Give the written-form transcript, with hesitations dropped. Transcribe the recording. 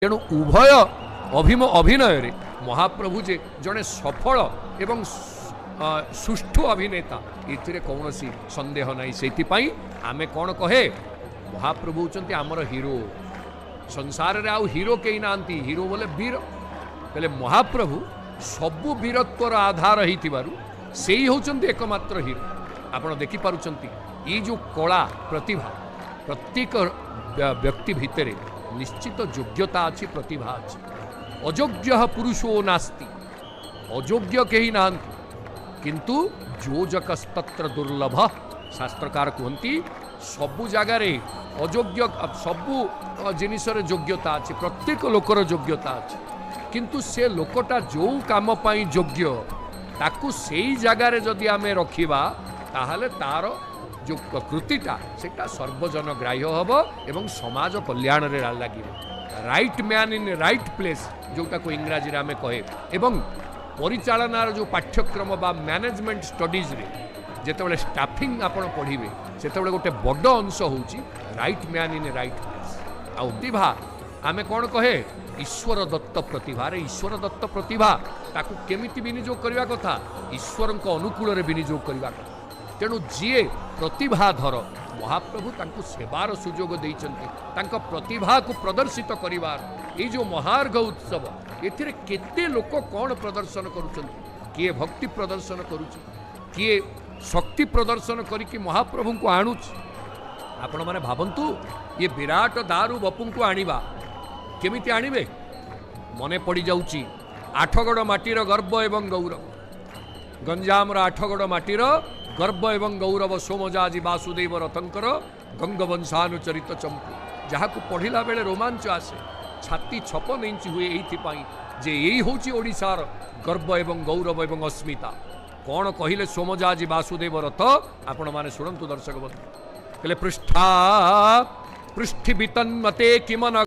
तेणु उभय अभिनय रे महाप्रभु जे जड़े सफल एवं सुष्ठु अभिनेता ये कौन सन्देह ना से आमे कौन कहे महाप्रभु होचंती आमर हीरो संसार रे आउ हीरो कहीं ना हीरो बोले वीर बोले महाप्रभु सबु वीरत्वर आधार से ही होचंती एकमात्र हीरो आपण देखि पारुचंती ये जो कला प्रतिभा प्रत्येक व्यक्ति भितर निश्चित योग्यता अच्छी प्रतिभा अच्छी अयोग्य पुरुषो नास्ति अयोग्य कहीं ना किंतु योजकस्तत्र दुर्लभ शास्त्रकार कहती सबु जगार अयोग्य सबु जिनिस योग्यता अच्छी प्रत्येक लोकर योग्यता अच्छी किंतु से लोकटा जो काम पाई योग्य ताकू से जगार जदि आमे रखिबा ताहले तार जो कृतिटा सेटा सर्वजन ग्राह्य हम एवं समाज कल्याण रे लगे right man in right place जोटा को इंग्राजी आमे कहे एवं परिचालनार जो पाठ्यक्रम बा मैनेजमेंट स्टडीज रे जेतेबेले स्टाफिंग आपण पढ़िबे सेतेबेले गोटे बड़ अंश होउची right man in right place आ प्रतिभा आमे कौन कहे ईश्वर दत्त प्रतिभा रे ईश्वर दत्त प्रतिभा ताकू केमिति विनियोग करबा कथा ईश्वर अनुकूल रे विनियोग करबा कथा तेणु जीए प्रतिभाधर महाप्रभु तांको सेवार सुजोग देइचंती तांको प्रतिभा को प्रदर्शित करिवार ये जो महार्घ उत्सव एथिरे केते लोक कौन प्रदर्शन करुचंती किए भक्ति प्रदर्शन करुची किए शक्ति प्रदर्शन करिकी महाप्रभु को आणुची आपण माने भाबंतु ये विराट दारू बपु को आनिबा केमिति आनिबे मने पड़ी जाउची आठगड़ माटीर गर्व एवं गौरव गंजाम आठगड़ माटीर गर्व एवं गौरव सोमजाजी वासुदेव रतंकर गंगवंशानुचरित चंपू जहाँ को पढ़ला बेले रोमांच आसे छाती 56 इंच हुए ये जे यही होची ओडिशार गर्व एवं गौरव एवं अस्मिता कौन कहले सोमजाजी वासुदेव रथ आपण माने शुणंतु दर्शक बंधु कहले पृष्ठा पृष्ठि वितन्मते किमन